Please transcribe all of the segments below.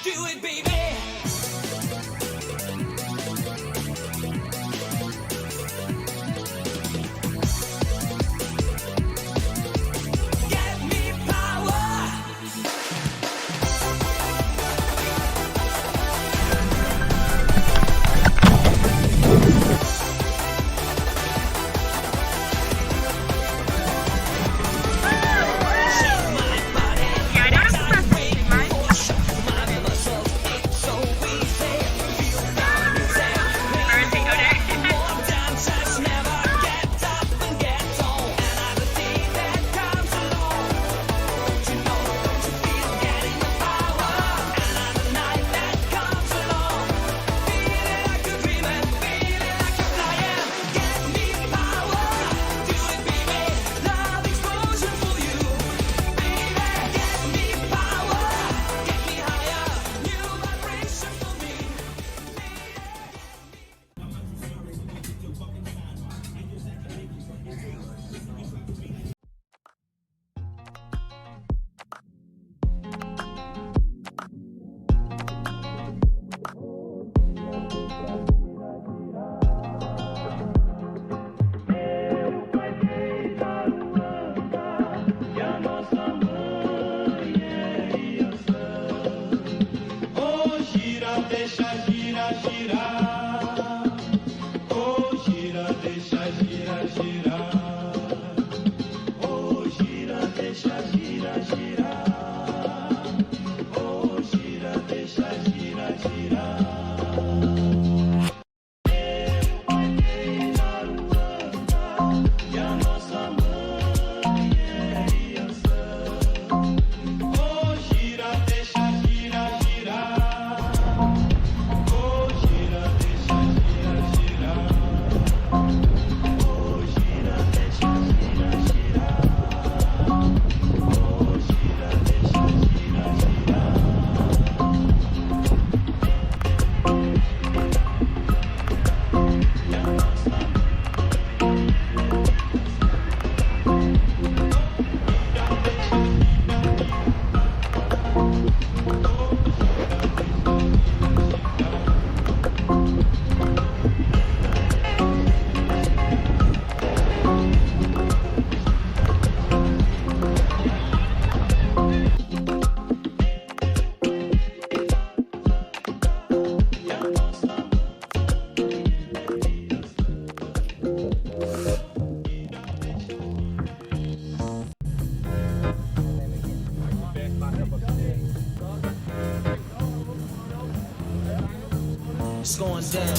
Do it, baby. Get me power. Ja, das ist das Thema. It's going down.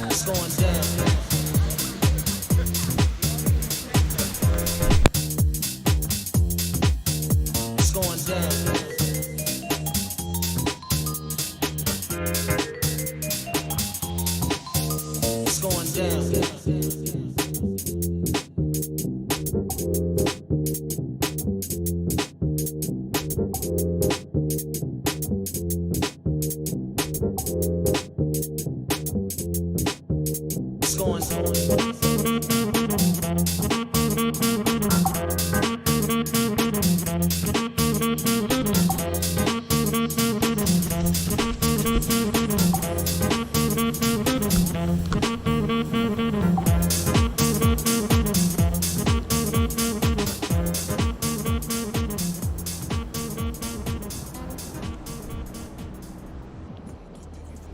It's going down. It's going down. It's going down. It's going down.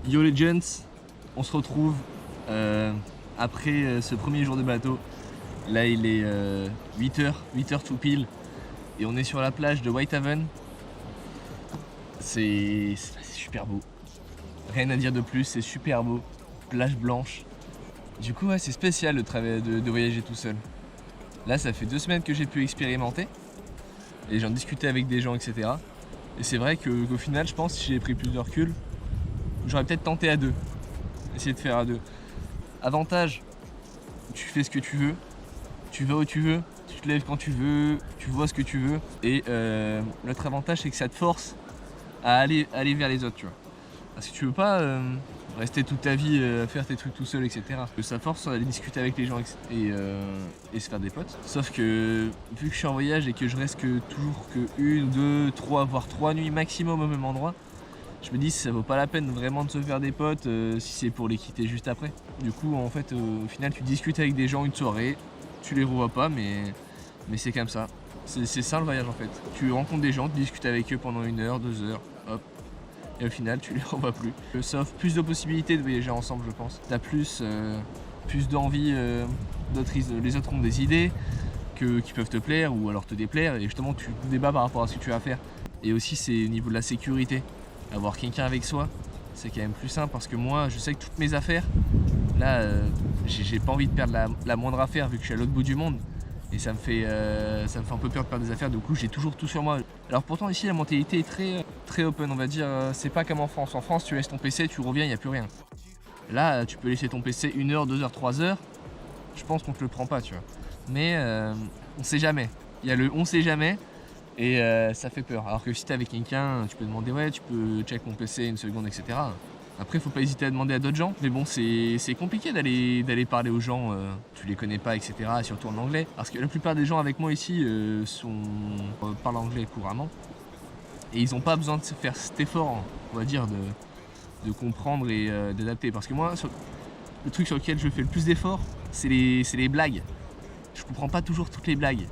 Yo les gents, on se retrouve après ce premier jour de bateau. Là il est 8h tout pile et on est sur la plage de Whitehaven. C'est super beau, rien à dire de plus, c'est super beau, plage blanche. Du coup ouais, c'est spécial le travail de voyager tout seul. Là ça fait 2 semaines que j'ai pu expérimenter et j'en discutais avec des gens etc. Et c'est vrai qu'au final je pense que si j'avais pris plus de recul, j'aurais peut-être tenté à 2, essayer de faire à 2. Avantage, tu fais ce que tu veux, tu vas où tu veux, tu te lèves quand tu veux, tu vois ce que tu veux. Et l'autre avantage, c'est que ça te force à aller vers les autres, tu vois. Parce que tu veux pas rester toute ta vie à faire tes trucs tout seul, etc. Parce que ça force à aller discuter avec les gens et se faire des potes. Sauf que vu que je suis en voyage et que je reste toujours que 1, 2, 3, voire 3 nuits maximum au même endroit, je me dis ça vaut pas la peine vraiment de se faire des potes si c'est pour les quitter juste après. Du coup en fait au final tu discutes avec des gens une soirée, tu les revois pas mais c'est comme ça. C'est ça le voyage en fait. Tu rencontres des gens, tu discutes avec eux pendant 1 heure, 2 heures, hop. Et au final tu les revois plus. Ça offre plus de possibilités de voyager ensemble je pense. T'as plus d'envie, les autres ont des idées qui peuvent te plaire ou alors te déplaire et justement tu débats par rapport à ce que tu vas faire. Et aussi c'est au niveau de la sécurité. Avoir quelqu'un avec soi, c'est quand même plus simple parce que moi je sais que toutes mes affaires, là j'ai pas envie de perdre la moindre affaire vu que je suis à l'autre bout du monde. Et ça me fait un peu peur de perdre des affaires, du coup j'ai toujours tout sur moi. Alors pourtant ici la mentalité est très open on va dire, c'est pas comme en France. En France tu laisses ton PC, tu reviens, il n'y a plus rien. Là tu peux laisser ton PC 1 heure, 2 heures, 3 heures, je pense qu'on te le prend pas tu vois. Mais on sait jamais, il y a le on sait jamais et ça fait peur. Alors que si t'es avec quelqu'un, tu peux demander ouais tu peux check mon PC 1 seconde etc. Après, faut pas hésiter à demander à d'autres gens. Mais bon, c'est compliqué d'aller parler aux gens, tu les connais pas, etc. Surtout en anglais. Parce que la plupart des gens avec moi ici parlent anglais couramment. Et ils n'ont pas besoin de faire cet effort, on va dire, de comprendre et d'adapter. Parce que moi, le truc sur lequel je fais le plus d'efforts, c'est les blagues. Je comprends pas toujours toutes les blagues.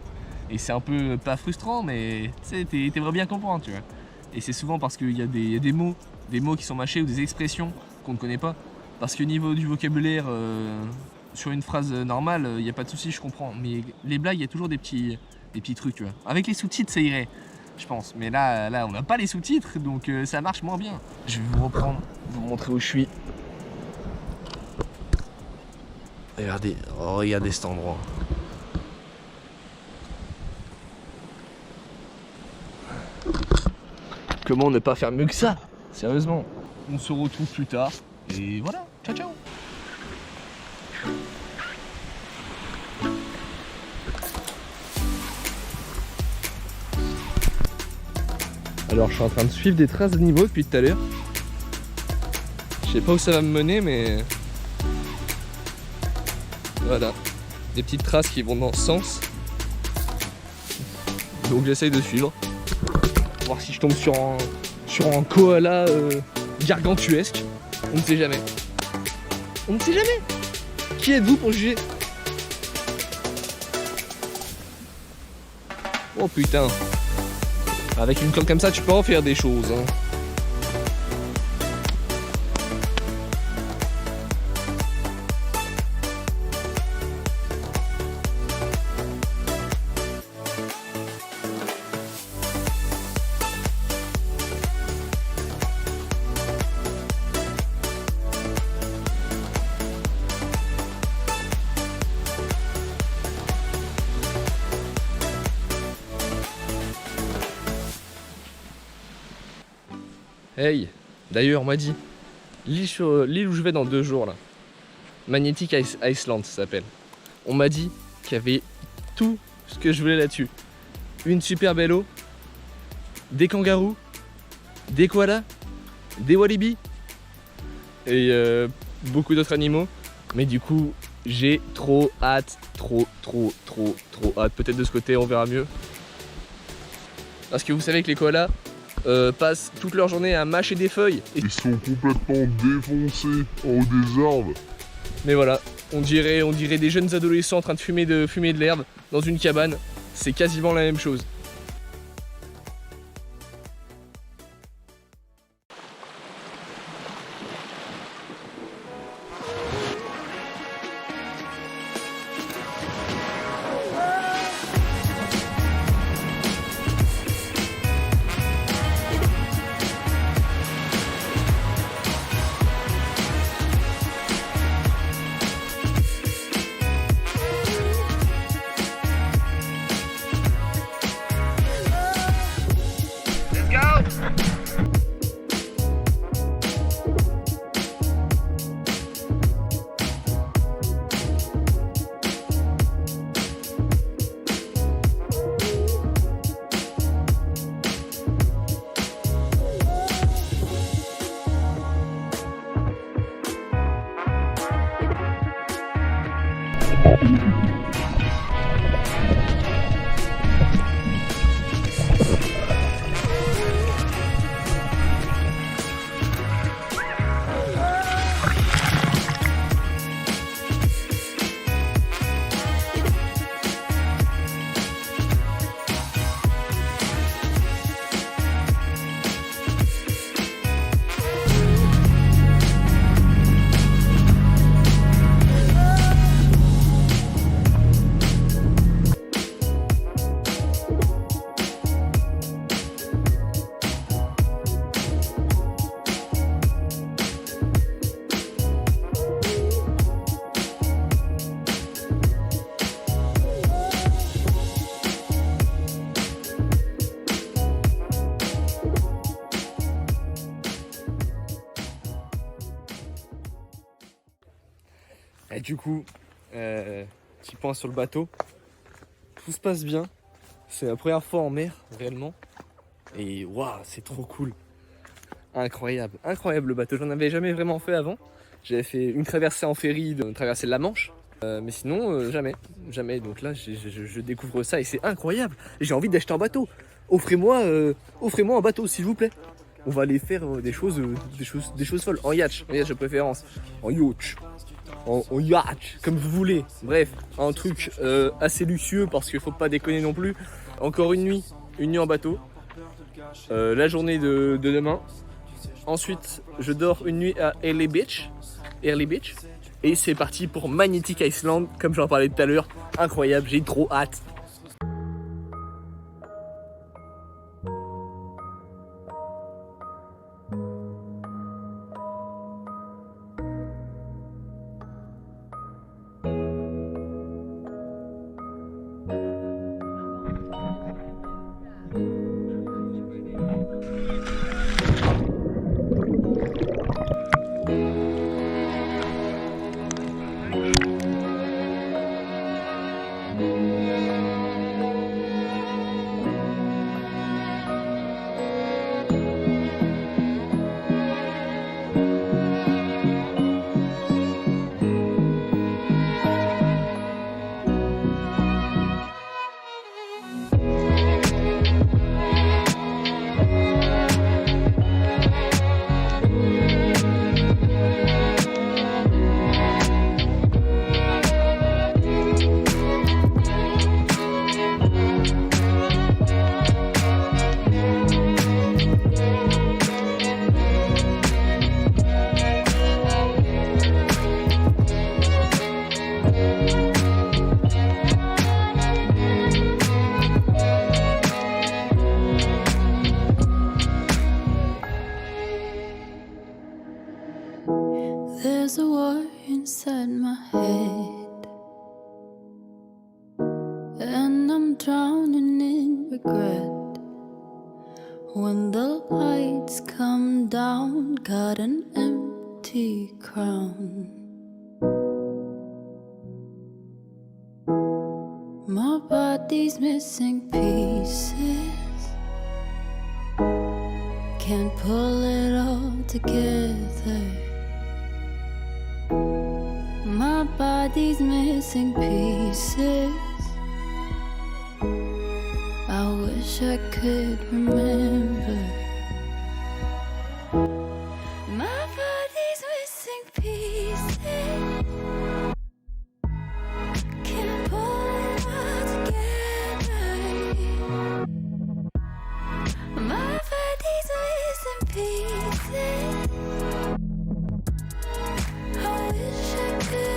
Et c'est un peu, pas frustrant, mais tu sais, t'aimerais bien comprendre, tu vois. Et c'est souvent parce qu'il y a des mots qui sont mâchés ou des expressions qu'on ne connaît pas. Parce que niveau du vocabulaire, sur une phrase normale, il n'y a pas de souci, je comprends. Mais les blagues, il y a toujours des petits trucs, tu vois. Avec les sous-titres, ça irait, je pense. Mais là on n'a pas les sous-titres, donc ça marche moins bien. Je vais vous reprendre, vous montrer où je suis. Regardez cet endroit. Comment ne pas faire mieux que ça? Sérieusement. On se retrouve plus tard. Et voilà. Ciao ciao. Alors je suis en train de suivre des traces d'animaux depuis tout à l'heure. Je sais pas où ça va me mener mais... Voilà. Des petites traces qui vont dans ce sens. Donc j'essaye de suivre. Voir si je tombe sur un koala gargantuesque. On ne sait jamais. On ne sait jamais. Qui êtes-vous pour juger? Oh putain. Avec une colle comme ça, tu peux en faire des choses. Hein. Hey, d'ailleurs on m'a dit, l'île où je vais dans 2 jours là, Magnetic Island ça s'appelle. On m'a dit qu'il y avait tout ce que je voulais là-dessus. Une super belle eau, des kangourous, des koalas, des walibi et beaucoup d'autres animaux. Mais du coup j'ai trop hâte, trop hâte. Peut-être de ce côté on verra mieux. Parce que vous savez que les koalas passent toute leur journée à mâcher des feuilles. Ils sont complètement défoncés en haut des arbres. Mais voilà, on dirait des jeunes adolescents en train de fumer de l'herbe dans une cabane. C'est quasiment la même chose. Et du coup, petit point sur le bateau. Tout se passe bien. C'est la première fois en mer, réellement. Et waouh, c'est trop cool. Incroyable, incroyable le bateau. J'en avais jamais vraiment fait avant. J'avais fait une traversée en ferry, une traversée de la Manche. Mais sinon, jamais. Donc là, je découvre ça et c'est incroyable. J'ai envie d'acheter un bateau. Offrez-moi un bateau, s'il vous plaît. On va aller faire des choses folles. En yacht de préférence. En yacht. En yacht, comme vous voulez. Bref, un truc assez luxueux parce qu'il faut pas déconner non plus. Encore une nuit en bateau. La journée de demain. Ensuite, je dors une nuit à Early Beach. Et c'est parti pour Magnetic Island, comme j'en parlais tout à l'heure. Incroyable, j'ai trop hâte. There's a war inside my head, and I'm drowning in regret. When the lights come down, got an empty crown. My body's missing pieces, can't pull it all together. My body's missing pieces. I wish I could remember. My body's missing pieces. Can't pull it all together. My body's missing pieces. I wish I could remember.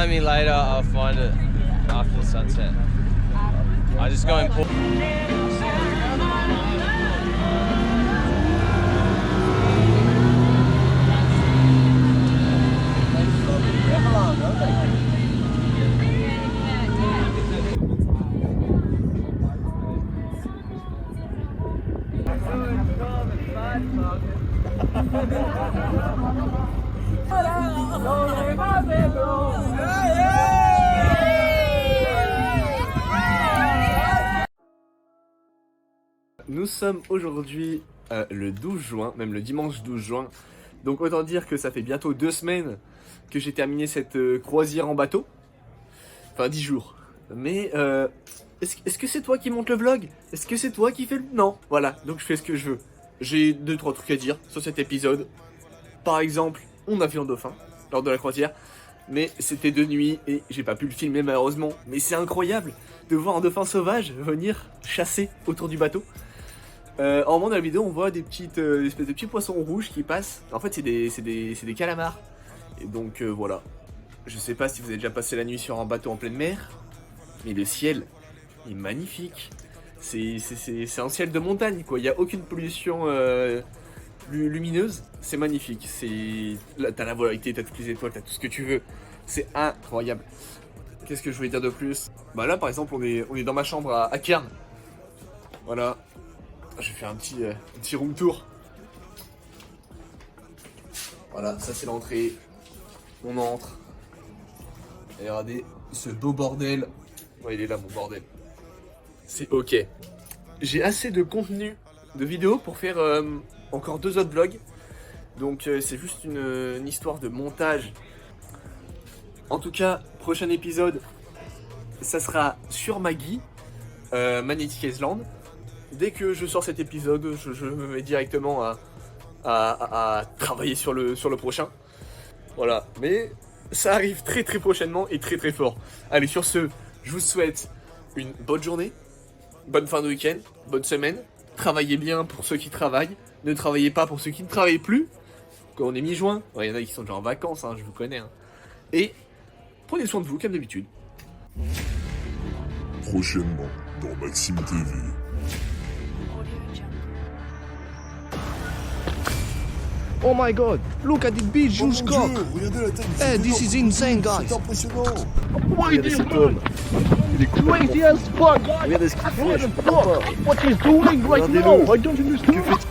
Me later, I'll find it after sunset. I just go and pull. nous sommes aujourd'hui le 12 juin, même le dimanche 12 juin. Donc autant dire que ça fait bientôt 2 semaines que j'ai terminé cette croisière en bateau. Enfin 10 jours. Mais est-ce que c'est toi qui monte le vlog? Est-ce que c'est toi qui fais le... Non, voilà, donc je fais ce que je veux. J'ai 2-3 trucs à dire sur cet épisode. Par exemple, on a vu un dauphin lors de la croisière. Mais c'était de nuit et j'ai pas pu le filmer malheureusement. Mais c'est incroyable de voir un dauphin sauvage venir chasser autour du bateau. En moment de la vidéo, on voit des espèces de petits poissons rouges qui passent. En fait, c'est des calamars. Et donc voilà. Je sais pas si vous avez déjà passé la nuit sur un bateau en pleine mer, mais le ciel est magnifique. C'est un ciel de montagne, quoi. Il n'y a aucune pollution lumineuse. C'est magnifique. T'as la volatilité, t'as toutes les étoiles, t'as tout ce que tu veux. C'est incroyable. Qu'est-ce que je voulais dire de plus? Bah là, par exemple, on est dans ma chambre à Cairns. Voilà. Je vais faire un petit room tour. Voilà, ça c'est l'entrée. On entre. Et regardez ce beau bordel. Ouais, il est là mon bordel. C'est ok. J'ai assez de contenu de vidéos pour faire encore 2 autres vlogs. Donc c'est juste une histoire de montage. En tout cas, prochain épisode, ça sera sur Maggie, Magnetic Island. Dès que je sors cet épisode, je me mets directement à travailler sur le prochain. Voilà, mais ça arrive très très prochainement et très très fort. Allez, sur ce, je vous souhaite une bonne journée, bonne fin de week-end, bonne semaine. Travaillez bien pour ceux qui travaillent, ne travaillez pas pour ceux qui ne travaillent plus. Quand on est mi-juin, il y en a qui sont déjà en vacances, hein, je vous connais. Hein. Et prenez soin de vous comme d'habitude. Prochainement dans Maxime TV. Oh my god, look at the beach, Jules Cock! Regardez la tête. Hey, this is insane, guys! C'est impressionnant. Regardez cet homme! Il est crazy as fuck! Regardez ce qu'il fait! What he's doing right now! I don't understand!